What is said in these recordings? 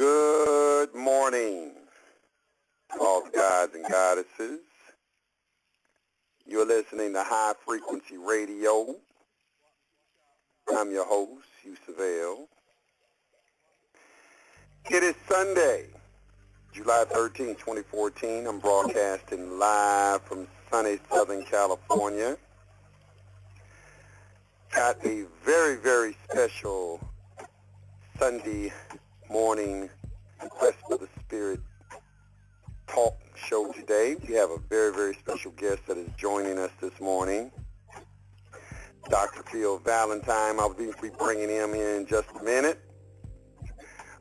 Good morning, all the gods and goddesses. You're listening to High Frequency Radio. I'm your host, Yusavelle. It is Sunday, July 13, 2014. I'm broadcasting live from sunny Southern California. Got a very, very special Sunday morning Quest for the Spirit talk show today. We have a very, very special guest that is joining us this morning, Dr. Valentine. I'll be bringing him in just a minute.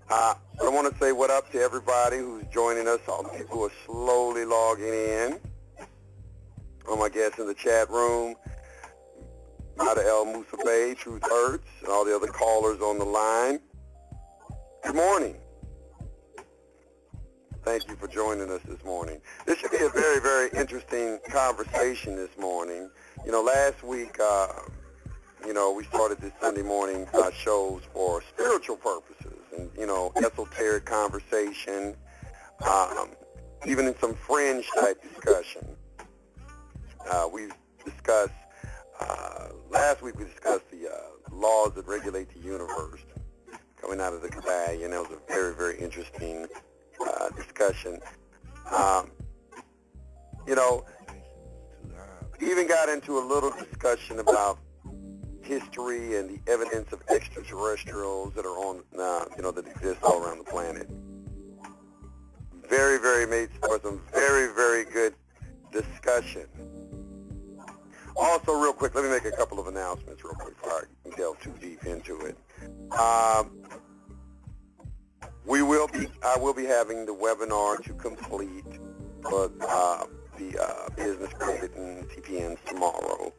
I want to say what up to everybody who's joining us, all the people who are slowly logging in. All my guests in the chat room, Mata El Musa Bay, Truth Hurts, and all the other callers on the line. Good morning. Thank you for joining us this morning. This should be a very, very interesting conversation this morning. You know, last week, we started this Sunday morning shows for spiritual purposes and, esoteric conversation, even in some fringe type discussion. Last week we discussed the laws that regulate the universe coming out of the Kabbalah, and that was a very, very interesting discussion. Even got into a little discussion about history and the evidence of extraterrestrials that are on, that exist all around the planet. Very, very made for some very, very good discussion. Also, real quick, let me make a couple of announcements real quick before I delve too deep into it. I will be having the webinar to complete for the business credit and TPNs tomorrow.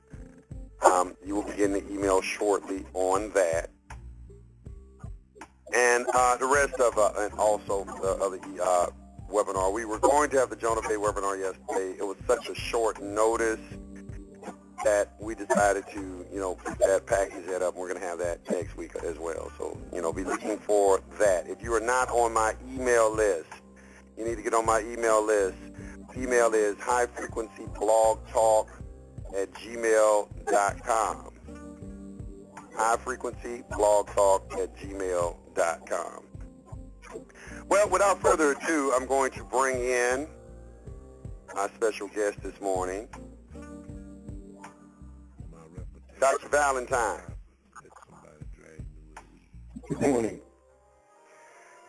You will be getting an email shortly on that. And the rest of, and also the webinar. We were going to have the Jonah Bay webinar yesterday. It was such a short notice that we decided to, package that up. We're going to have that next week as well. So, be looking for that. If you are not on my email list, you need to get on my email list. Email is highfrequencyblogtalk@gmail.com. highfrequencyblogtalk@gmail.com. Well, without further ado, I'm going to bring in my special guest this morning, Dr. Valentine. Good morning.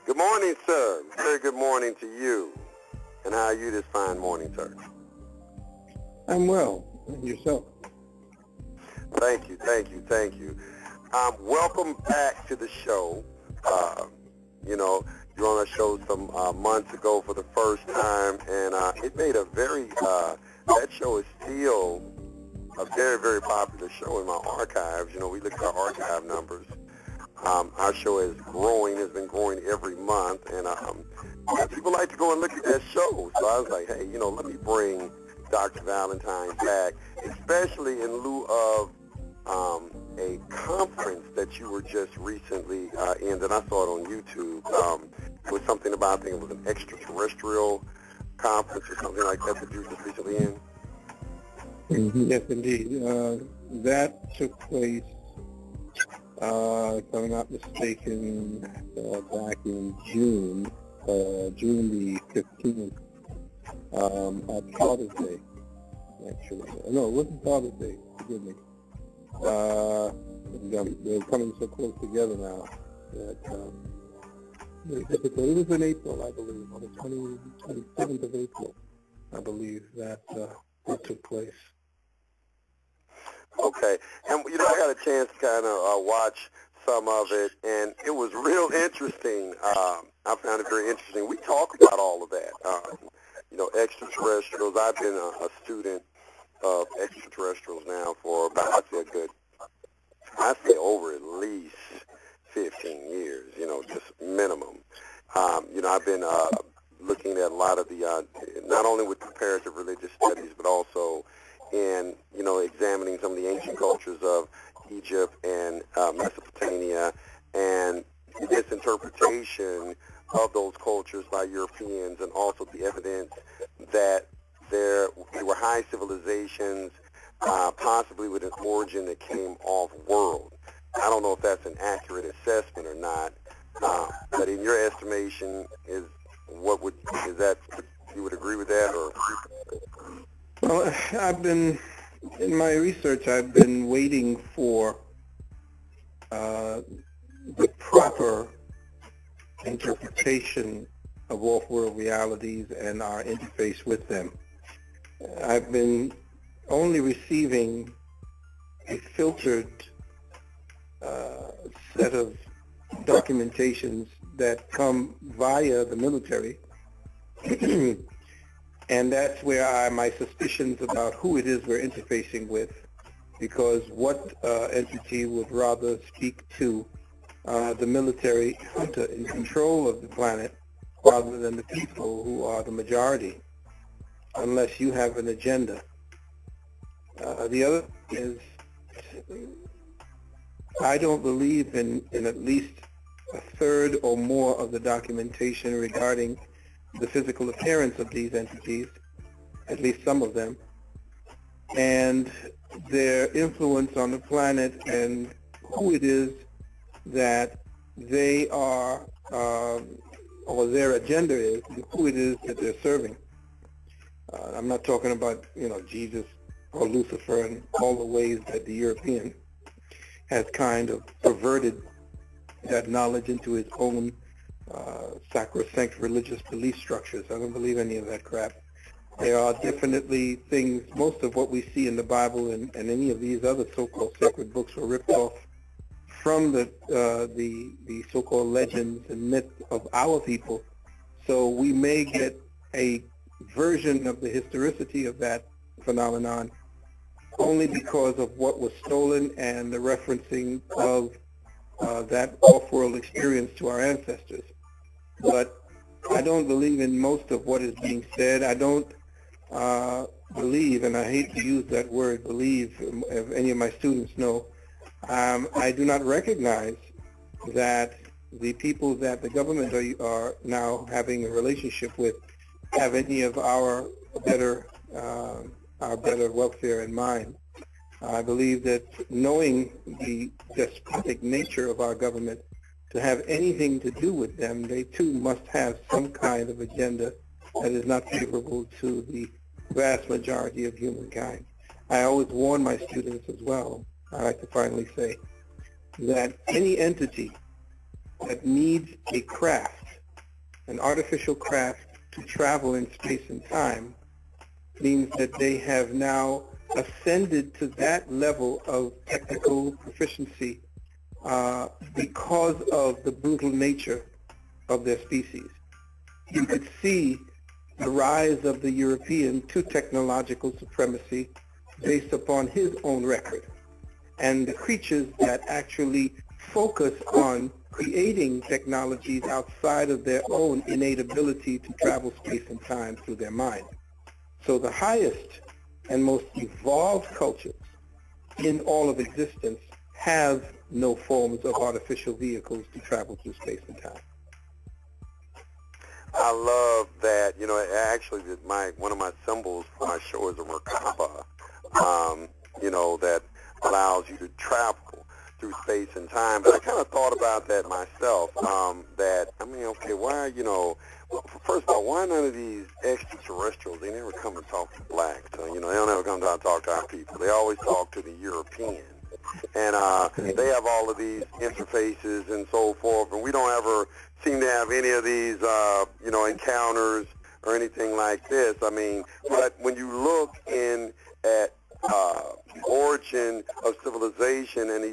Good morning, sir. Very good morning to you. And how are you this fine morning, sir? I'm well. And yourself? Thank you. Welcome back to the show. You're on our show some months ago for the first time, and it made a very, that show is still a very, very popular show in my archives. We look at our archive numbers. Our show is growing, has been growing every month, and people like to go and look at that show. So I was like, hey, let me bring Dr. Valentine back, especially in lieu of a conference that you were just recently in, that I saw it on YouTube. It was something about, I think it was an extraterrestrial conference or something like that you were just recently in. Yes, indeed. That took place, if I'm not mistaken, back in June the 15th, at Father's Day, actually. No, it wasn't Father's Day, forgive me. They're coming so close together now that it was in April, I believe, on the 27th of April, I believe, that it took place. Okay, and I got a chance to kind of watch some of it, and it was real interesting. I found it very interesting. We talk about all of that. Extraterrestrials. I've been a student of extraterrestrials now for about, I'd say over at least 15 years, just minimum. I've been looking at a lot of the, not only with comparative religious studies, but also in, examining some of the ancient cultures of Egypt and Mesopotamia, and this interpretation of those cultures by Europeans, and also the evidence that they were high civilizations, possibly with an origin that came off-world. I don't know if that's an accurate assessment or not, but in your estimation, is that you would agree with that, or? Well, in my research, I've been waiting for the proper interpretation of off-world realities and our interface with them. I've been only receiving a filtered set of documentations that come via the military, and that's where my suspicions about who it is we're interfacing with, because what entity would rather speak to the military junta in control of the planet rather than the people who are the majority, unless you have an agenda. The other is, I don't believe in at least a third or more of the documentation regarding the physical appearance of these entities, at least some of them, and their influence on the planet and who it is that they are, or their agenda is, and who it is that they're serving. I'm not talking about, Jesus or Lucifer and all the ways that the European has kind of perverted that knowledge into his own sacrosanct religious belief structures. I don't believe any of that crap. There are definitely things, most of what we see in the Bible and any of these other so-called sacred books were ripped off from the so-called legends and myths of our people. So we may get a version of the historicity of that phenomenon only because of what was stolen and the referencing of that off-world experience to our ancestors. But I don't believe in most of what is being said. I don't believe, and I hate to use that word believe, if any of my students know, I do not recognize that the people that the government are now having a relationship with have any of our better welfare in mind. I believe that knowing the despotic nature of our government, to have anything to do with them, they too must have some kind of agenda that is not favorable to the vast majority of humankind. I always warn my students as well, I like to finally say, that any entity that needs a craft, an artificial craft to travel in space and time, means that they have now ascended to that level of technical proficiency because of the brutal nature of their species. You could see the rise of the European to technological supremacy based upon his own record, and the creatures that actually focus on creating technologies outside of their own innate ability to travel space and time through their mind. So the highest and most evolved cultures in all of existence have no forms of artificial vehicles to travel through space and time. I love that. Actually, one of my symbols for my show is a Merkaba, that allows you to travel through space and time. But I kind of thought about that myself, first of all, why none of these extraterrestrials, they never come and talk to blacks. They don't ever come down and talk to our people. They always talk to the Europeans. And they have all of these interfaces and so forth, and we don't ever seem to have any of these, encounters or anything like this. But when you look at origin of civilization and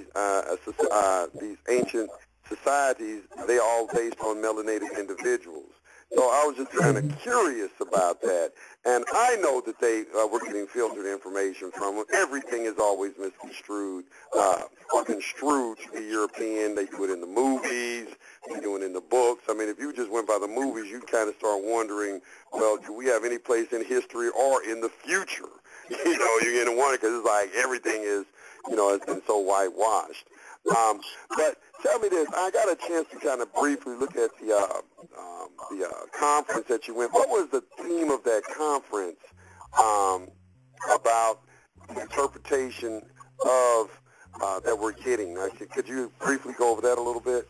these ancient societies, they all based on melanated individuals. So I was just kind of curious about that. And I know that they were getting filtered information from them. Everything is always misconstrued, or construed to be European. They do it in the movies. They do it in the books. If you just went by the movies, you'd kind of start wondering, well, do we have any place in history or in the future? You're going to wonder, because it's like everything is, has been so whitewashed. But tell me this, I got a chance to kind of briefly look at the conference that you went. What was the theme of that conference about the interpretation of that we're getting? Could you briefly go over that a little bit?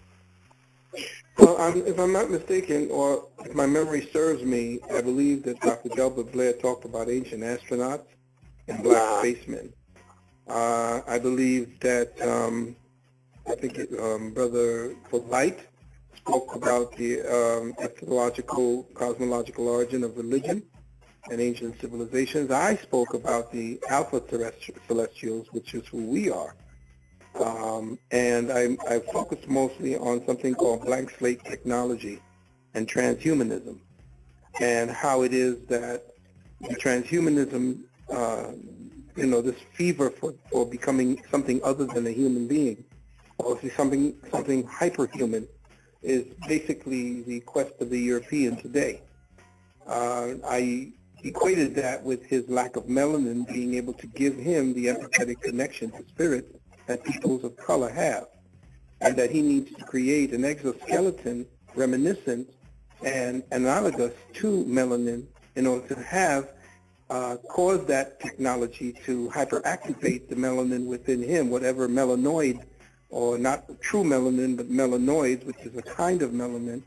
Well, if I'm not mistaken, or if my memory serves me, I believe that Dr. Delbert Blair talked about ancient astronauts and black spacemen. I believe that Brother Polite spoke about the ecological, cosmological origin of religion and ancient civilizations. I spoke about the Alpha Celestials, which is who we are. And I focused mostly on something called blank slate technology and transhumanism, and how it is that the transhumanism, this fever for becoming something other than a human being, or something hyperhuman, is basically the quest of the European today. I equated that with his lack of melanin being able to give him the empathetic connection to spirit that peoples of color have, and that he needs to create an exoskeleton reminiscent and analogous to melanin in order to have cause that technology to hyperactivate the melanin within him, whatever melanoid, or not true melanin, but melanoids, which is a kind of melanin.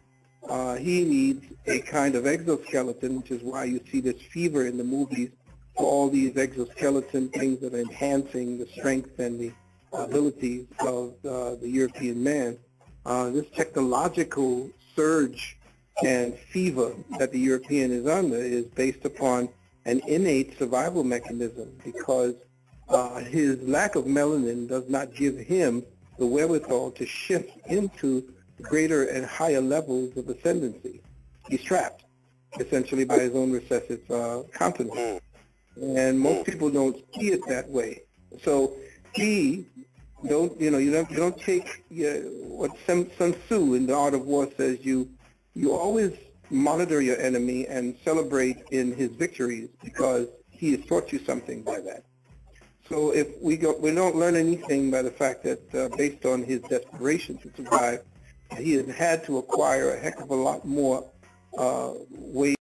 He needs a kind of exoskeleton, which is why you see this fever in the movies for all these exoskeleton things that are enhancing the strength and the abilities of the European man. This technological surge and fever that the European is under is based upon an innate survival mechanism, because his lack of melanin does not give him the wherewithal to shift into greater and higher levels of ascendancy. He's trapped, essentially, by his own recessive countenance. And most people don't see it that way. So you don't take what Sun Tzu in The Art of War says, you always monitor your enemy and celebrate in his victories, because he has taught you something by that. So if we don't learn anything by the fact that based on his desperation to survive, he has had to acquire a heck of a lot more ways